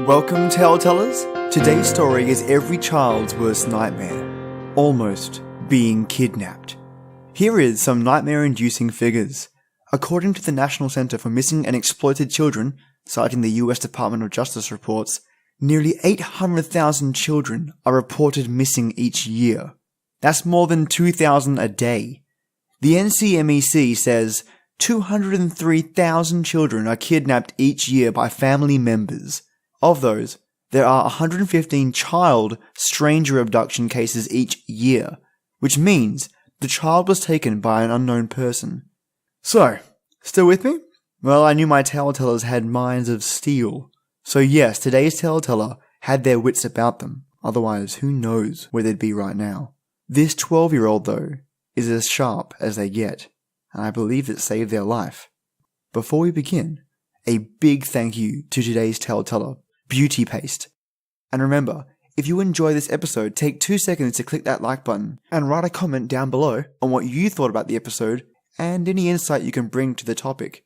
Welcome, Telltellers. Today's story is every child's worst nightmare. Almost being kidnapped. Here is some nightmare-inducing figures. According to the National Center for Missing and Exploited Children, citing the US Department of Justice reports, nearly 800,000 children are reported missing each year. That's more than 2,000 a day. The NCMEC says 203,000 children are kidnapped each year by family members. Of those, there are 115 child stranger abduction cases each year, which means the child was taken by an unknown person. So, still with me? Well, I knew my telltellers had minds of steel. So yes, today's tellteller had their wits about them. Otherwise, who knows where they'd be right now. This 12-year-old, though, is as sharp as they get, and I believe it saved their life. Before we begin, a big thank you to today's tellteller, Beautypaste. And remember, if you enjoy this episode, take 2 seconds to click that like button and write a comment down below on what you thought about the episode and any insight you can bring to the topic.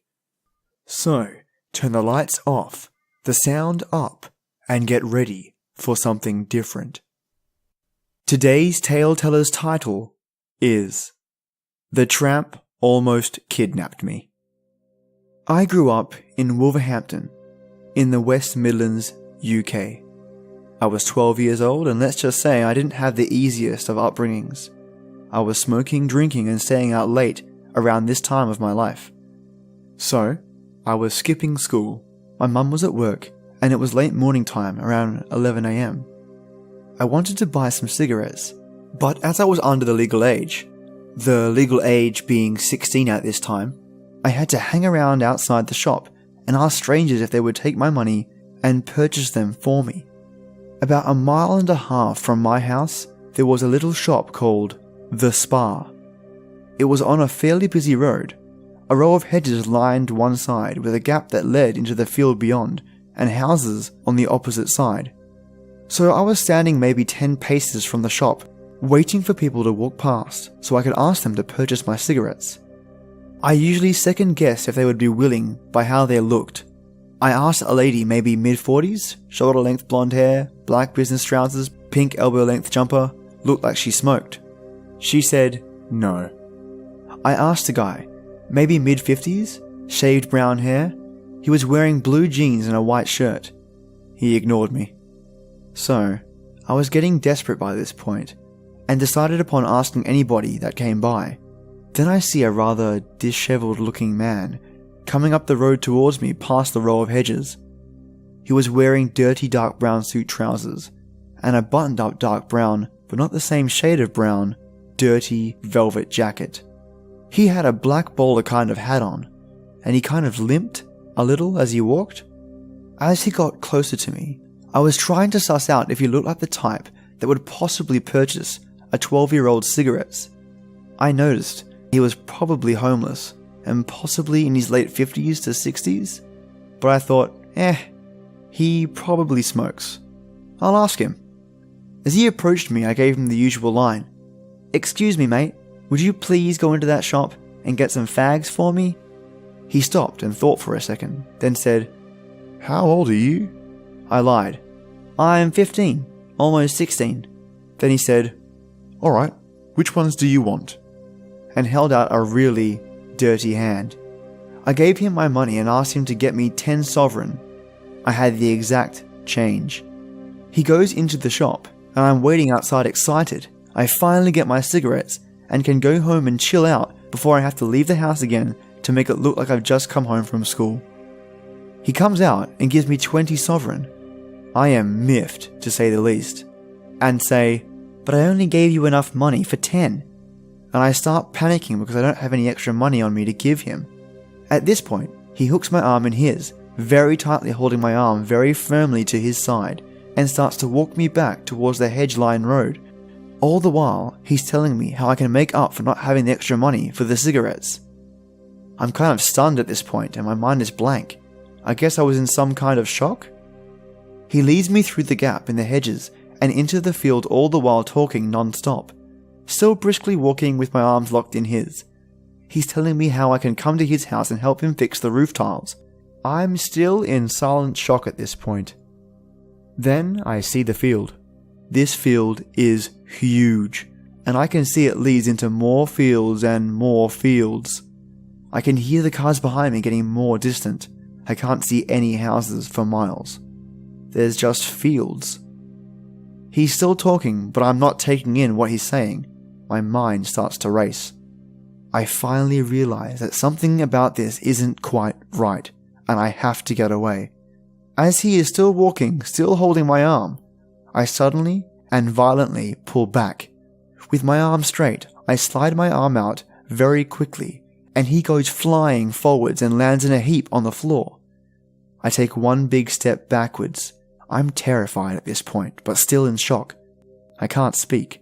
So, turn the lights off, the sound up, and get ready for something different. Today's tellteller's title is The Tramp Almost Kidnapped Me. I grew up in Wolverhampton, in the West Midlands, UK. I was 12 years old, and let's just say I didn't have the easiest of upbringings. I was smoking, drinking, and staying out late around this time of my life. So, I was skipping school, my mum was at work, and it was late morning time, around 11 AM. I wanted to buy some cigarettes, but as I was under the legal age being 16 at this time, I had to hang around outside the shop and ask strangers if they would take my money and purchase them for me. About 1.5 miles from my house, there was a little shop called The Spa. It was on a fairly busy road. A row of hedges lined one side with a gap that led into the field beyond, and houses on the opposite side. So I was standing maybe 10 paces from the shop, waiting for people to walk past so I could ask them to purchase my cigarettes. I usually second guessed if they would be willing by how they looked. I asked a lady maybe mid-40s, shoulder-length blonde hair, black business trousers, pink elbow-length jumper, looked like she smoked. She said no. I asked a guy, maybe mid-50s, shaved brown hair. He was wearing blue jeans and a white shirt. He ignored me. So, I was getting desperate by this point, and decided upon asking anybody that came by. Then I see a rather disheveled looking man coming up the road towards me past the row of hedges. He was wearing dirty dark brown suit trousers and a buttoned up dark brown, but not the same shade of brown, dirty velvet jacket. He had a black bowler kind of hat on, and he kind of limped a little as he walked. As he got closer to me, I was trying to suss out if he looked like the type that would possibly purchase a 12-year-old's cigarettes. I noticed he was probably homeless and possibly in his late 50s to 60s, but I thought, he probably smokes. I'll ask him. As he approached me, I gave him the usual line. "Excuse me, mate, would you please go into that shop and get some fags for me?" He stopped and thought for a second, then said, "How old are you?" I lied. "I'm 15, almost 16. Then he said, "Alright, which ones do you want?" and held out a really dirty hand. I gave him my money and asked him to get me 10 sovereign. I had the exact change. He goes into the shop, and I'm waiting outside excited. I finally get my cigarettes and can go home and chill out before I have to leave the house again to make it look like I've just come home from school. He comes out and gives me 20 sovereign. I am miffed, to say the least, and say, "But I only gave you enough money for 10. And I start panicking because I don't have any extra money on me to give him. At this point, he hooks my arm in his, very tightly holding my arm very firmly to his side, and starts to walk me back towards the hedge-lined road. All the while, he's telling me how I can make up for not having the extra money for the cigarettes. I'm kind of stunned at this point, and my mind is blank. I guess I was in some kind of shock? He leads me through the gap in the hedges and into the field, all the while talking non-stop. Still briskly walking with my arms locked in his. He's telling me how I can come to his house and help him fix the roof tiles. I'm still in silent shock at this point. Then I see the field. This field is huge, and I can see it leads into more fields and more fields. I can hear the cars behind me getting more distant. I can't see any houses for miles. There's just fields. He's still talking, but I'm not taking in what he's saying. My mind starts to race. I finally realize that something about this isn't quite right, and I have to get away. As he is still walking, still holding my arm, I suddenly and violently pull back. With my arm straight, I slide my arm out very quickly, and he goes flying forwards and lands in a heap on the floor. I take one big step backwards. I'm terrified at this point, but still in shock. I can't speak.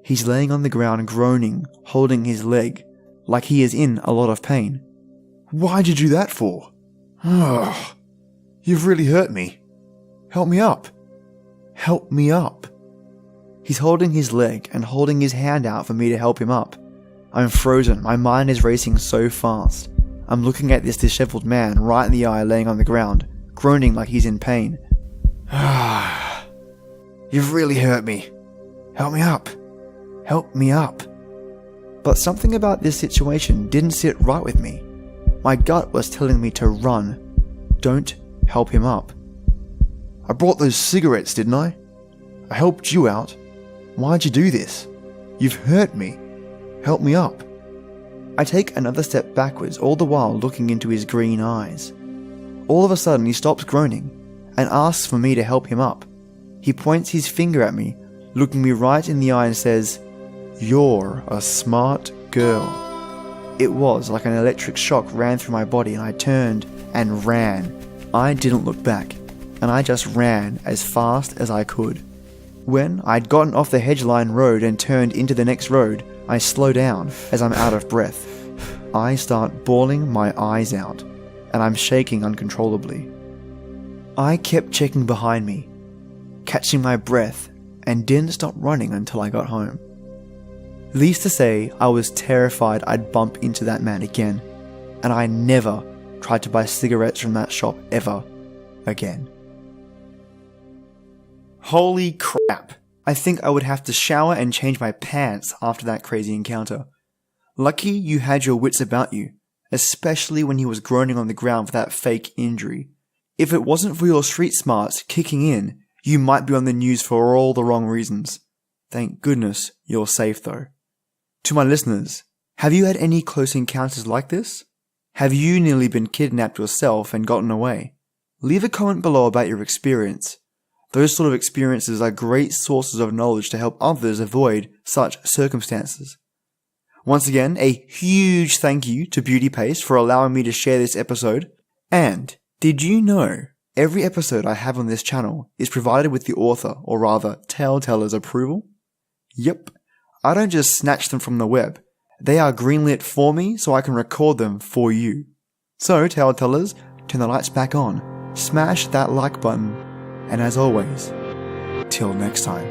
He's laying on the ground groaning, holding his leg, like he is in a lot of pain. Why'd you do that for? Oh, you've really hurt me. Help me up. Help me up. He's holding his leg and holding his hand out for me to help him up. I'm frozen. My mind is racing so fast. I'm looking at this disheveled man right in the eye laying on the ground, groaning like he's in pain. You've really hurt me. Help me up. Help me up. But something about this situation didn't sit right with me. My gut was telling me to run. Don't help him up. I brought those cigarettes, didn't I? I helped you out. Why'd you do this? You've hurt me. Help me up. I take another step backwards, all the while looking into his green eyes. All of a sudden he stops groaning and asks for me to help him up. He points his finger at me, looking me right in the eye and says, "You're a smart girl." It was like an electric shock ran through my body and I turned and ran. I didn't look back, and I just ran as fast as I could. When I'd gotten off the hedge-lined road and turned into the next road, I slow down as I'm out of breath. I start bawling my eyes out, and I'm shaking uncontrollably. I kept checking behind me, catching my breath, and didn't stop running until I got home. Least to say, I was terrified I'd bump into that man again, and I never tried to buy cigarettes from that shop ever again. Holy crap! I think I would have to shower and change my pants after that crazy encounter. Lucky you had your wits about you, especially when he was groaning on the ground for that fake injury. If it wasn't for your street smarts kicking in, you might be on the news for all the wrong reasons. Thank goodness you're safe though. To my listeners, have you had any close encounters like this? Have you nearly been kidnapped yourself and gotten away? Leave a comment below about your experience. Those sort of experiences are great sources of knowledge to help others avoid such circumstances. Once again, a huge thank you to Beautypaste for allowing me to share this episode. And did you know every episode I have on this channel is provided with the author, or rather tale-teller's approval? Yep, I don't just snatch them from the web. They are greenlit for me so I can record them for you. So, tale-tellers, turn the lights back on, smash that like button, and as always, till next time.